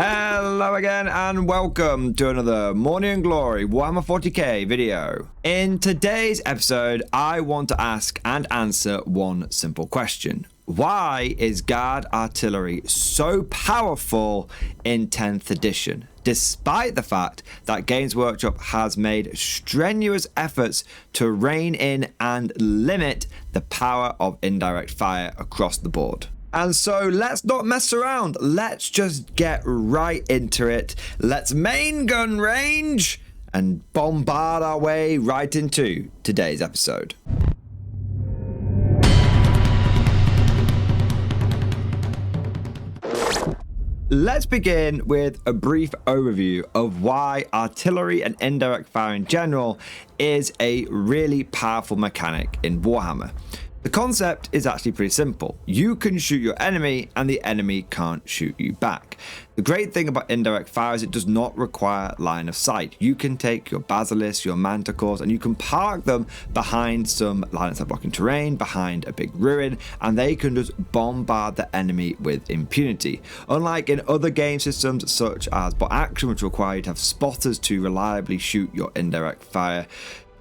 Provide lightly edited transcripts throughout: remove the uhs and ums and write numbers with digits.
Hello again and welcome to another Morning and Glory Warhammer 40k video. In today's episode, I want to ask and answer one simple question. Why is guard artillery so powerful in 10th edition, despite the fact that Games Workshop has made strenuous efforts to rein in and limit the power of indirect fire across the board? And so let's not mess around. Let's just get right into it. Let's main gun range and bombard our way right into today's episode. Let's begin with a brief overview of why artillery and indirect fire in general is a really powerful mechanic in Warhammer. The concept is actually pretty simple. You can shoot your enemy and the enemy can't shoot you back. The great thing about indirect fire is it does not require line of sight. You can take your basilisks, your manticores, and you can park them behind some line of sight blocking terrain, behind a big ruin, and they can just bombard the enemy with impunity. Unlike in other game systems such as Bot Action, which require you to have spotters to reliably shoot your indirect fire,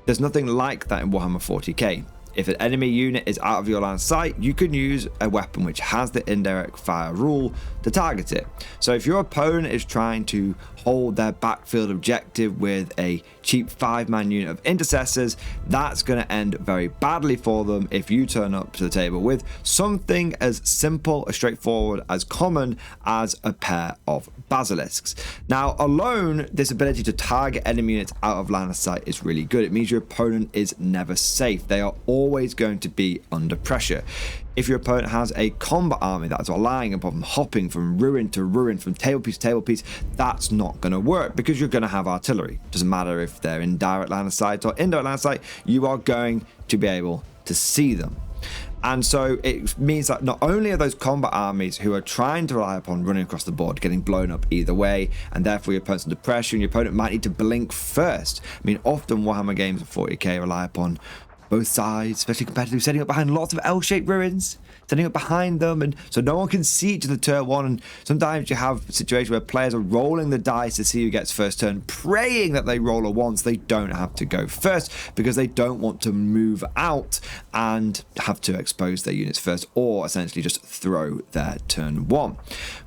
there's nothing like that in Warhammer 40k. If an enemy unit is out of your line of sight, you can use a weapon which has the indirect fire rule to target it. So if your opponent is trying to hold their backfield objective with a cheap 5-man unit of intercessors, that's going to end very badly for them if you turn up to the table with something as simple, as straightforward, as common as a pair of basilisks. Now, alone, this ability to target enemy units out of line of sight is really good. It means your opponent is never safe. They are always going to be under pressure. If your opponent has a combat army that is relying upon hopping from ruin to ruin, from table piece to table piece, that's not going to work because you're going to have artillery. Doesn't matter if they're in direct line of sight or indirect line of sight, you are going to be able to see them. And so it means that not only are those combat armies who are trying to rely upon running across the board getting blown up either way, and therefore your opponent's under pressure and your opponent might need to blink first. I mean, often Warhammer games of 40k rely upon both sides, especially competitive, setting up behind lots of L-shaped ruins, setting up behind them, and so no one can see each other turn one. And sometimes you have a situation where players are rolling the dice to see who gets first turn, praying that they roll a one so they don't have to go first, because they don't want to move out and have to expose their units first, or essentially just throw their turn one.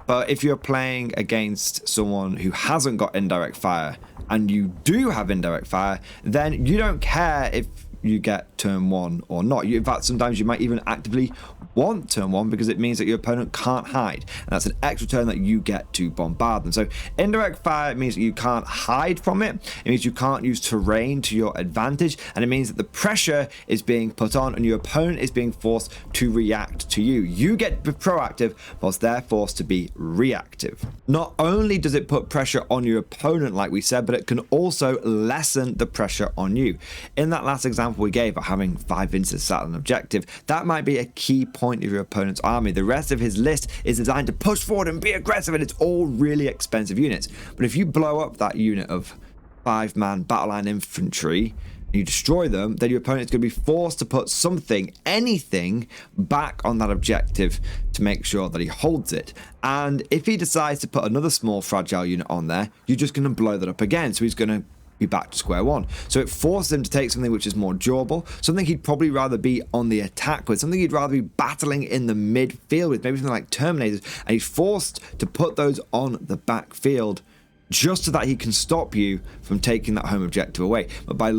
But if you're playing against someone who hasn't got indirect fire, and you do have indirect fire, then you don't care if you get turn one or not. In fact, sometimes you might even actively want turn one because it means that your opponent can't hide, and that's an extra turn that you get to bombard them. So indirect fire means that you can't hide from it. It means you can't use terrain to your advantage, and it means that the pressure is being put on and your opponent is being forced to react to you. You get to be proactive whilst they're forced to be reactive. Not only does it put pressure on your opponent, like we said, but it can also lessen the pressure on you. In that last example we gave of having 5 Vinces sat on an objective, that might be a key point of your opponent's army. The rest of his list is designed to push forward and be aggressive, and it's all really expensive units. But if you blow up that unit of 5-man battle line infantry and you destroy them, then your opponent is going to be forced to put something, anything, back on that objective to make sure that he holds it. And if he decides to put another small fragile unit on there, you're just going to blow that up again. So he's going to be back to square one. So it forces him to take something which is more durable, something he'd probably rather be on the attack with, something he'd rather be battling in the midfield with, maybe something like Terminators, and he's forced to put those on the backfield just so that he can stop you from taking that home objective away. But by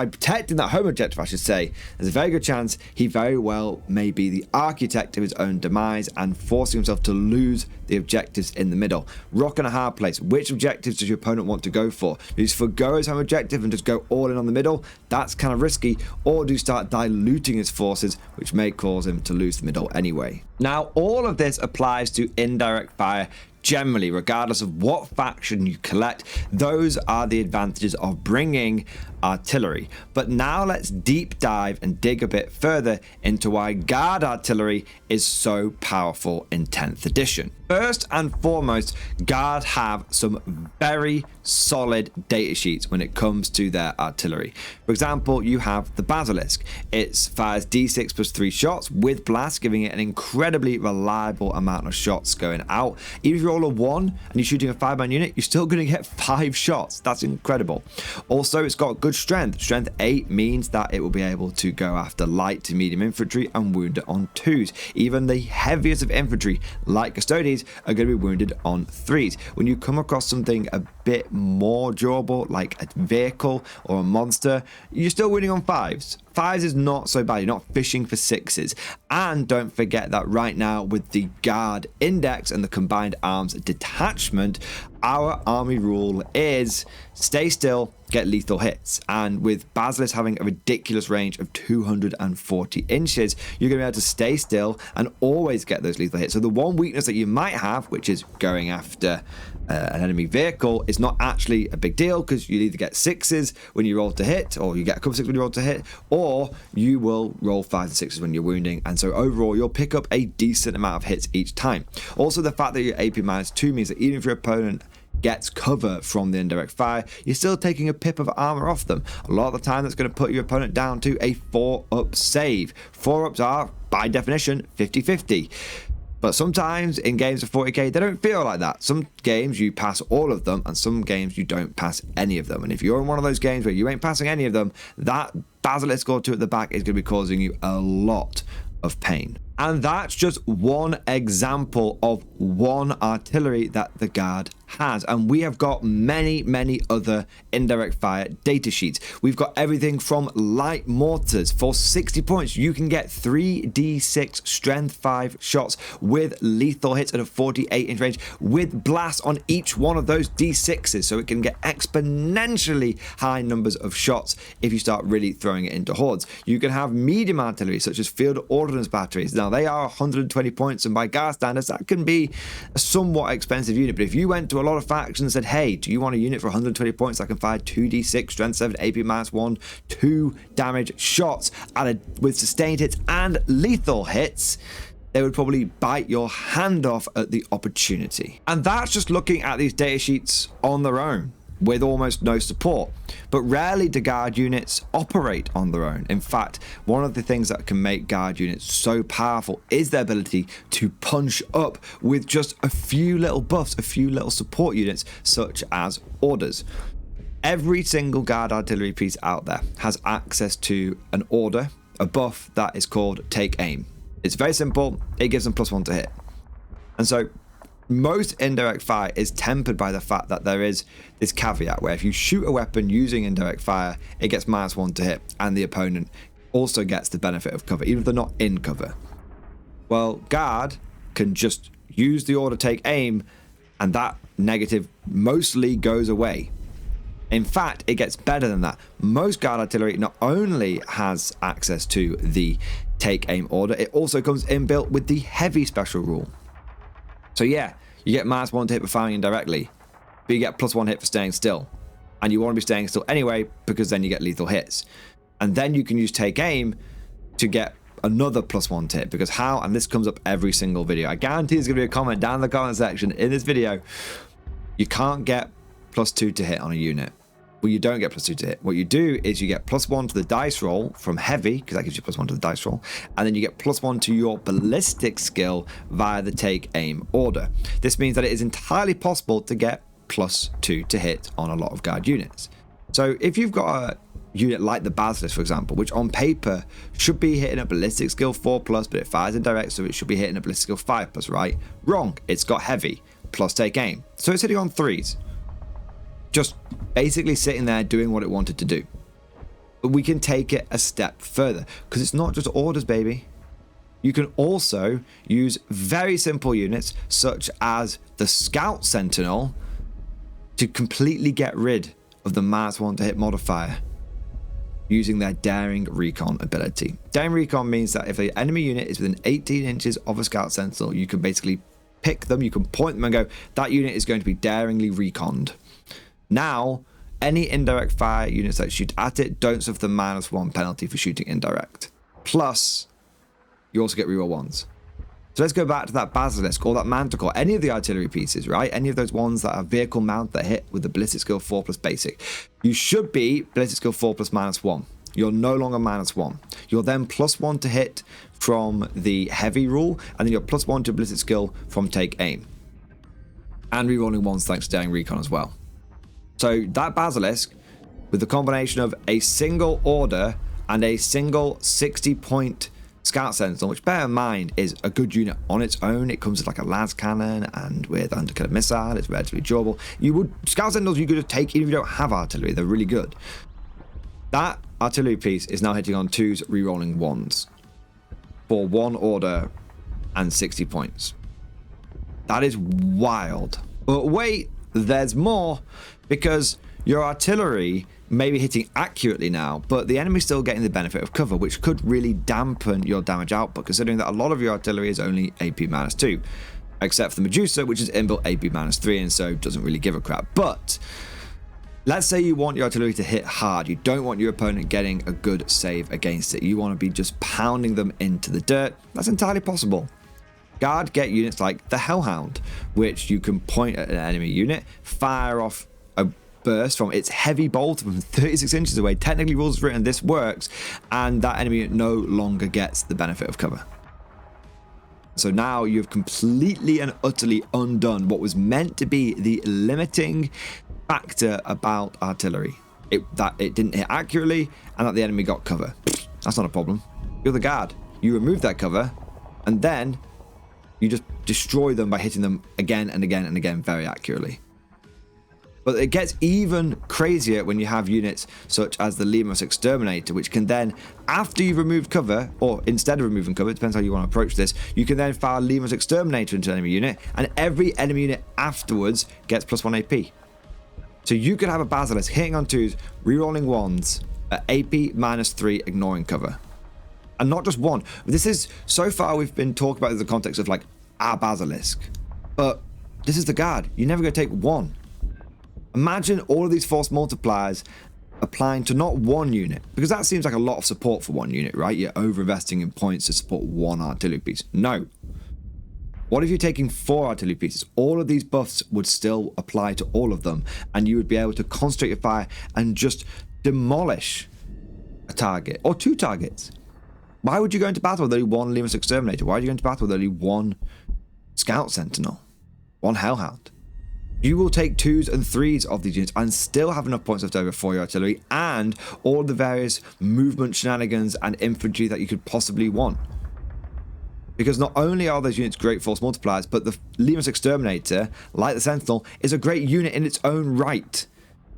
protecting that home objective, I should say, there's a very good chance he very well may be the architect of his own demise and forcing himself to lose the objectives in the middle. Rock and a hard place. Which objectives does your opponent want to go for? Do you forgo his home objective and just go all in on the middle? That's kind of risky. Or do you start diluting his forces, which may cause him to lose the middle anyway? Now, all of this applies to indirect fire generally, regardless of what faction you collect. Those are the advantages of bringing artillery. But now let's deep dive and dig a bit further into why guard artillery is so powerful in 10th edition. First and foremost, guard have some very solid data sheets when it comes to their artillery. For example, you have the Basilisk. It fires d6 plus 3 shots with blast, giving it an incredibly reliable amount of shots going out. Even if you roll a 1 and you're shooting a 5-man unit, you're still going to get 5 shots. That's incredible. Also, it's got good strength. Strength 8 means that it will be able to go after light to medium infantry and wound it on 2s. Even the heaviest of infantry, like custodians, are going to be wounded on 3s. When you come across something a bit more durable, like a vehicle or a monster, you're still wounding on 5s. 5s is not so bad. You're not fishing for 6s. And don't forget that right now with the guard index and the combined arms detachment, our army rule is stay still, get lethal hits. And with Basilisk having a ridiculous range of 240 inches, you're going to be able to stay still and always get those lethal hits. So the one weakness that you might have, which is going after an enemy vehicle, is not actually a big deal, because you either get 6s when you roll to hit, or you get a couple of 6s when you roll to hit, or you will roll 5s and 6s when you're wounding. And so overall, you'll pick up a decent amount of hits each time. Also, the fact that you're AP -2 means that even if your opponent gets cover from the indirect fire, you're still taking a pip of armor off them. A lot of the time, that's going to put your opponent down to a 4-up save. 4-ups are, by definition, 50-50. But sometimes in games of 40k, they don't feel like that. Some games you pass all of them, and some games you don't pass any of them. And if you're in one of those games where you ain't passing any of them, that Basilisk or 2 at the back is going to be causing you a lot of pain. And that's just one example of one artillery that the guard has. And we have got many, many other indirect fire data sheets. We've got everything from light mortars. For 60 points, you can get 3d6 strength 5 shots with lethal hits at a 48-inch range with blast on each one of those d6s. So it can get exponentially high numbers of shots if you start really throwing it into hordes. You can have medium artillery, such as field ordnance batteries. Now, they are 120 points, and by guard standards, that can be a somewhat expensive unit. But if you went to a lot of factions and said, hey, do you want a unit for 120 points that can fire 2d6 strength 7 AP -1 2 damage shots with sustained hits and lethal hits, they would probably bite your hand off at the opportunity. And that's just looking at these data sheets on their own, with almost no support. But rarely do guard units operate on their own. In fact, one of the things that can make guard units so powerful is their ability to punch up with just a few little buffs, a few little support units, such as orders. Every single guard artillery piece out there has access to an order, a buff that is called Take Aim. It's very simple. It gives them +1 to hit. And so most indirect fire is tempered by the fact that there is this caveat where if you shoot a weapon using indirect fire, it gets -1 to hit, and the opponent also gets the benefit of cover, even if they're not in cover. Well, guard can just use the order Take Aim, and that negative mostly goes away. In fact, it gets better than that. Most guard artillery not only has access to the Take Aim order, it also comes inbuilt with the heavy special rule. So yeah, you get -1 to hit for firing indirectly, but you get +1 hit for staying still. And you want to be staying still anyway, because then you get lethal hits. And then you can use Take Aim to get another +1 to hit, because how, and this comes up every single video, I guarantee there's going to be a comment down in the comment section in this video, you can't get +2 to hit on a unit. Well, you don't get +2 to hit. What you do is you get +1 to the dice roll from heavy, because that gives you +1 to the dice roll, and then you get +1 to your ballistic skill via the Take Aim order. This means that it is entirely possible to get +2 to hit on a lot of guard units. So if you've got a unit like the Basilisk, for example, which on paper should be hitting a ballistic skill 4+, but it fires indirect, so it should be hitting a ballistic skill 5+, right? Wrong. It's got heavy plus Take Aim. So it's hitting on 3s. Just basically sitting there doing what it wanted to do. But we can take it a step further, because it's not just orders, baby. You can also use very simple units such as the Scout Sentinel to completely get rid of the -1 to hit modifier using their Daring Recon ability. Daring Recon means that if the enemy unit is within 18 inches of a Scout Sentinel, you can basically pick them, you can point them and go, that unit is going to be daringly reconned. Now, any indirect fire units that shoot at it don't suffer the -1 penalty for shooting indirect. Plus, you also get reroll 1s. So let's go back to that Basilisk or that Manticore, any of the artillery pieces, right? Any of those ones that are vehicle mount that hit with the ballistic skill 4 plus basic. You should be ballistic skill 4 plus -1. You're no longer -1. You're then +1 to hit from the heavy rule, and then you're +1 to ballistic skill from take aim. And rerolling 1s thanks to daring recon as well. So that Basilisk, with the combination of a single order and a single 60-point Scout Sentinel, which bear in mind is a good unit on its own. It comes with like a las cannon and with undercutter missile. It's relatively durable. Scout Sentinels you could take even if you don't have artillery. They're really good. That artillery piece is now hitting on 2s, rerolling 1s for 1 order and 60 points. That is wild. But wait, there's more, because your artillery may be hitting accurately now, but the enemy's still getting the benefit of cover, which could really dampen your damage output, considering that a lot of your artillery is only AP -2, except for the Medusa, which is inbuilt AP -3, and so doesn't really give a crap. But let's say you want your artillery to hit hard. You don't want your opponent getting a good save against it. You want to be just pounding them into the dirt. That's entirely possible. Guard get units like the Hellhound, which you can point at an enemy unit, fire off a burst from its heavy bolt from 36 inches away. Technically, rules is written, this works, and that enemy no longer gets the benefit of cover. So now you've completely and utterly undone what was meant to be the limiting factor about artillery. That it didn't hit accurately and that the enemy got cover. That's not a problem. You're the guard. You remove that cover, and then you just destroy them by hitting them again and again and again very accurately. But it gets even crazier when you have units such as the Lemurs Exterminator, which can then, after you've removed cover, or instead of removing cover, it depends how you want to approach this, you can then fire Lemurs Exterminator into an enemy unit, and every enemy unit afterwards gets +1 AP. So you could have a Basilisk hitting on 2s, rerolling 1s, at AP -3, ignoring cover. And not just one. This is, so far we've been talking about it in the context of like our Basilisk, but this is the guard. You're never going to take one. Imagine all of these force multipliers applying to not one unit, because that seems like a lot of support for one unit, right? You're over-investing in points to support one artillery piece. No. What if you're taking 4 artillery pieces? All of these buffs would still apply to all of them, and you would be able to concentrate your fire and just demolish a target, or 2 targets. Why would you go into battle with only 1 Lemurs Exterminator? Why would you go into battle with only 1 Scout Sentinel? 1 Hellhound? You will take 2s and 3s of these units and still have enough points left over for your artillery and all the various movement shenanigans and infantry that you could possibly want. Because not only are those units great force multipliers, but the Lemurs Exterminator, like the Sentinel, is a great unit in its own right.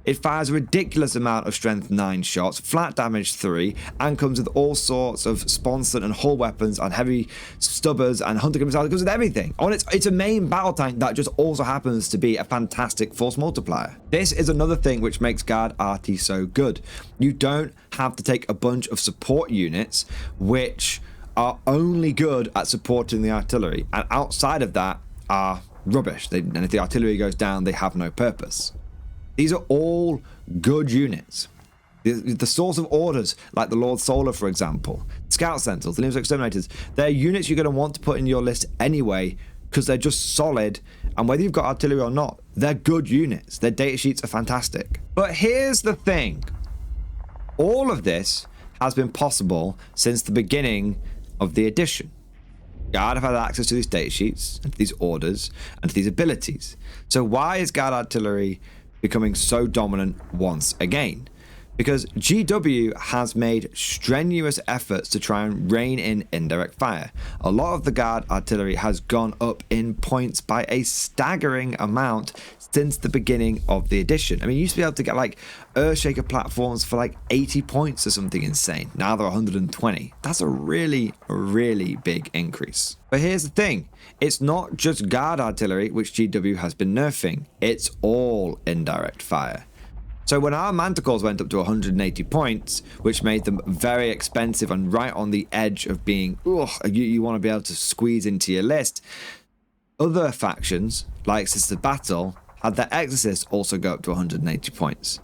It fires a ridiculous amount of strength 9 shots, flat damage 3, and comes with all sorts of sponson and hull weapons and heavy stubbers and hunter missiles. It comes with everything. It's a main battle tank that just also happens to be a fantastic force multiplier. This is another thing which makes Guard Arty so good. You don't have to take a bunch of support units which are only good at supporting the artillery, and outside of that are rubbish. And if the artillery goes down, they have no purpose. These are all good units. The source of orders, like the Lord Solar, for example, Scout Sentinels, the Lemurs Exterminators, they're units you're going to want to put in your list anyway because they're just solid, and whether you've got artillery or not, they're good units. Their data sheets are fantastic. But here's the thing. All of this has been possible since the beginning of the edition. Guard have had access to these data sheets, and to these orders, and to these abilities. So why is Guard Artillery becoming so dominant once again? Because GW has made strenuous efforts to try and rein in indirect fire. A lot of the Guard artillery has gone up in points by a staggering amount since the beginning of the edition. I mean, you used to be able to get like Earthshaker platforms for like 80 points or something insane. Now they're 120. That's a really, really big increase. But here's the thing. It's not just Guard artillery which GW has been nerfing. It's all indirect fire. So when our Manticores went up to 180 points, which made them very expensive and right on the edge of being, you want to be able to squeeze into your list, other factions, like Sister Battle, had their Exorcist also go up to 180 points.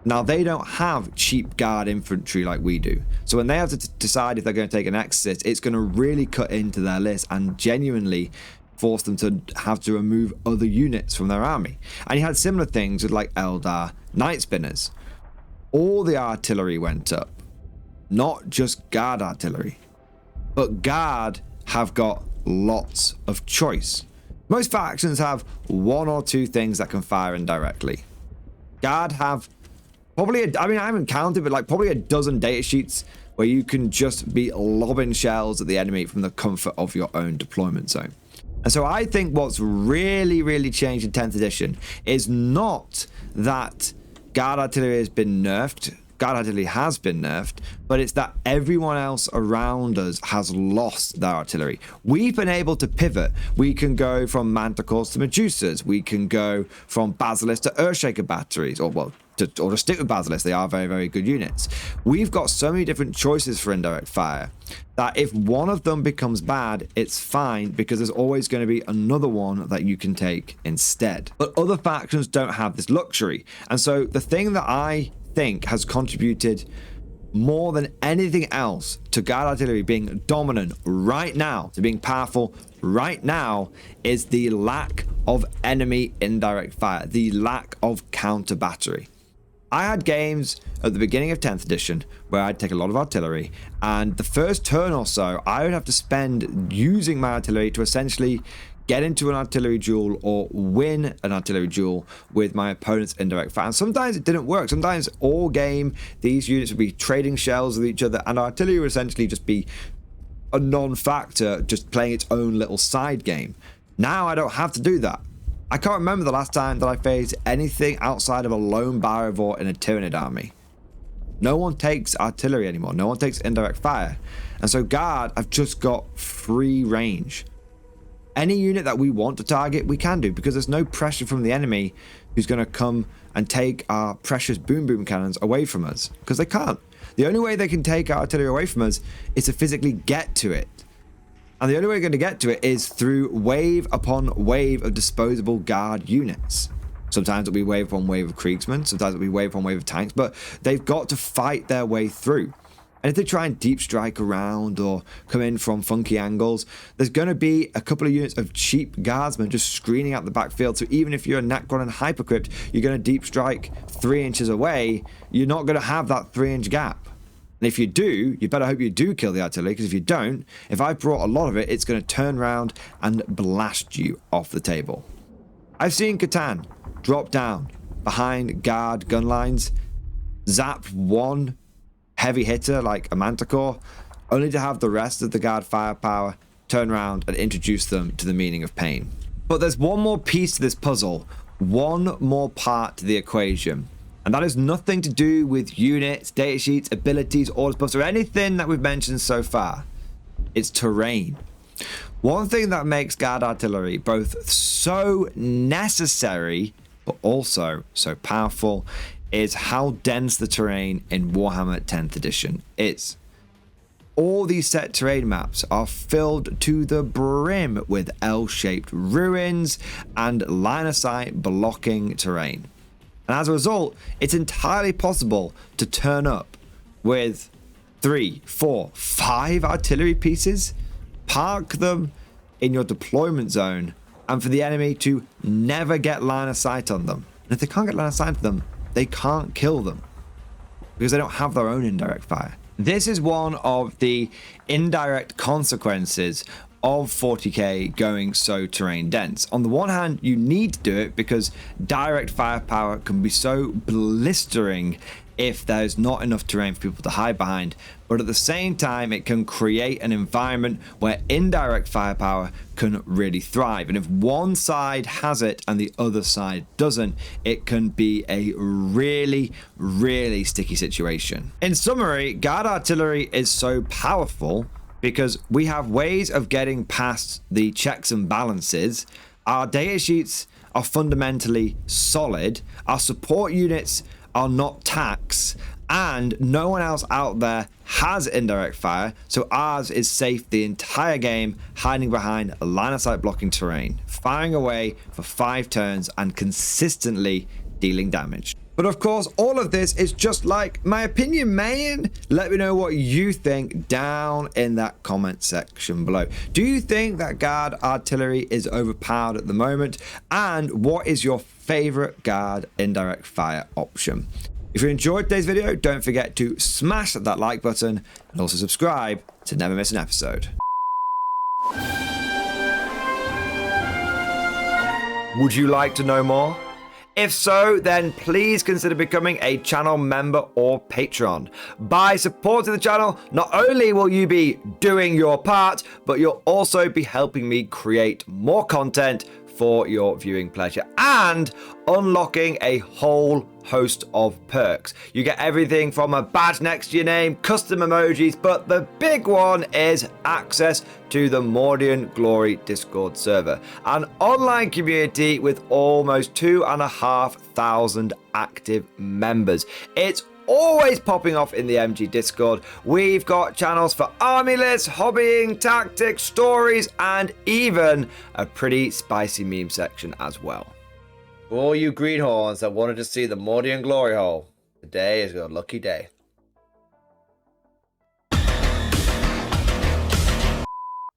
Now, they don't have cheap guard infantry like we do. So when they have to decide if they're going to take an exorcist, it's going to really cut into their list and genuinely force them to have to remove other units from their army. And you had similar things with like Eldar Night Spinners. All the artillery went up, not just guard artillery. But guard have got lots of choice. Most factions have one or two things that can fire indirectly. Guard have probably, I haven't counted, but like probably a dozen data sheets where you can just be lobbing shells at the enemy from the comfort of your own deployment zone. And so I think what's really, really changed in 10th edition is not that guard artillery has been nerfed. Guard artillery has been nerfed, but it's that everyone else around us has lost their artillery. We've been able to pivot. We can go from Manticores to Medusas. We can go from Basilisk to Earthshaker batteries, or to stick with Basilisk. They are very, very good units. We've got so many different choices for indirect fire that if one of them becomes bad, it's fine because there's always going to be another one that you can take instead. But other factions don't have this luxury. And so the thing that I think has contributed more than anything else to guard artillery being dominant right now, to being powerful right now, is the lack of enemy indirect fire, the lack of counter battery. I had games at the beginning of 10th edition where I'd take a lot of artillery, and the first turn or so I would have to spend using my artillery to essentially get into an artillery duel or win an artillery duel with my opponent's indirect fire. And sometimes it didn't work. Sometimes all game, these units would be trading shells with each other, and artillery would essentially just be a non-factor, just playing its own little side game. Now I don't have to do that. I can't remember the last time that I faced anything outside of a lone Barivore in a Tyranid army. No one takes artillery anymore. No one takes indirect fire. And so guard have just got free range. Any unit that we want to target, we can do, because there's no pressure from the enemy who's going to come and take our precious boom cannons away from us, because they can't. The only way they can take our artillery away from us is to physically get to it. And the only way we're going to get to it is through wave upon wave of disposable guard units. Sometimes it'll be wave upon wave of Kriegsmen, sometimes it'll be wave upon wave of tanks, but they've got to fight their way through. And if they try and deep strike around or come in from funky angles, there's going to be a couple of units of cheap guardsmen just screening out the backfield. So even if you're a Necron and Hypercrypt, you're going to deep strike 3 inches away, you're not going to have that 3-inch gap. And if you do, you better hope you do kill the artillery, because if you don't, if I brought a lot of it, it's going to turn around and blast you off the table. I've seen Catan drop down behind guard gun lines, zap one heavy hitter like a Manticore, only to have the rest of the guard firepower turn around and introduce them to the meaning of pain. But there's one more piece to this puzzle, one more part to the equation, and that is nothing to do with units, datasheets, abilities, orders buffs, or anything that we've mentioned so far. It's terrain. One thing that makes guard artillery both so necessary but also so powerful is how dense the terrain in Warhammer 10th edition is. All these set terrain maps are filled to the brim with L-shaped ruins and line of sight blocking terrain. And as a result, it's entirely possible to turn up with 3, 4, 5 artillery pieces, park them in your deployment zone, and for the enemy to never get line of sight on them. And if they can't get line of sight on them, they can't kill them because they don't have their own indirect fire. This is one of the indirect consequences of 40k going so terrain dense. On the one hand, you need to do it because direct firepower can be so blistering if there's not enough terrain for people to hide behind, but at the same time it can create an environment where indirect firepower can really thrive. And if one side has it and the other side doesn't, it can be a really, really sticky situation. In summary, guard artillery is so powerful because we have ways of getting past the checks and balances. Our data sheets are fundamentally solid, our support units are not tax, and no one else out there has indirect fire, so ours is safe the entire game, hiding behind a line of sight blocking terrain, firing away for 5 turns and consistently dealing damage. But of course, all of this is just like my opinion, man. Let me know what you think down in that comment section below. Do you think that guard artillery is overpowered at the moment? And what is your favorite guard indirect fire option? If you enjoyed today's video, don't forget to smash that like button and also subscribe to never miss an episode. Would you like to know more? If so, then please consider becoming a channel member or patron. By supporting the channel, not only will you be doing your part, but you'll also be helping me create more content for your viewing pleasure and unlocking a whole host of perks. You get everything from a badge next to your name, custom emojis, but the big one is access to the Mordian Glory Discord server, an online community with almost 2,500 active members. It's always popping off in the MG Discord. We've got channels for army lists, hobbying, tactics, stories, and even a pretty spicy meme section as well. For all you greenhorns that wanted to see the Mordian Glory Hole, today is your lucky day.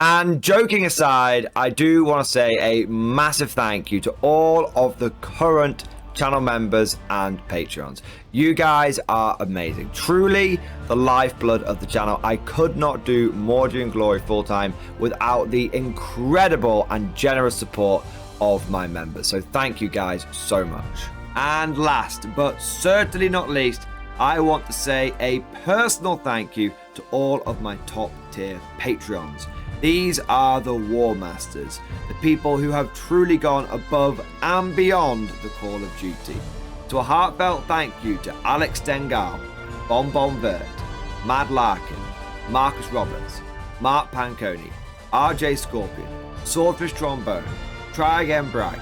And joking aside, I do want to say a massive thank you to all of the current channel members and patrons. You guys are amazing, truly the lifeblood of the channel. I could not do Mordian Glory full time without the incredible and generous support of my members, so thank you guys so much. And last but certainly not least, I want to say a personal thank you to all of my top tier Patreons. These are the War Masters, the people who have truly gone above and beyond the call of duty. So a heartfelt thank you to Alex Dengal, Bon Vert, Mad Larkin, Marcus Roberts, Mark Panconi, RJ Scorpion, Swordfish Trombone, Try Again Bragg,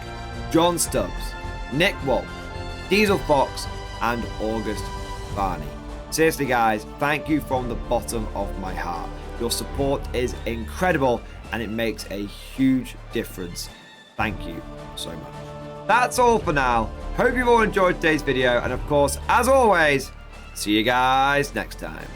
John Stubbs, Nick Wolf, Diesel Fox, and August Barney. Seriously guys, thank you from the bottom of my heart. Your support is incredible and it makes a huge difference. Thank you so much. That's all for now. Hope you've all enjoyed today's video, and of course, as always, see you guys next time.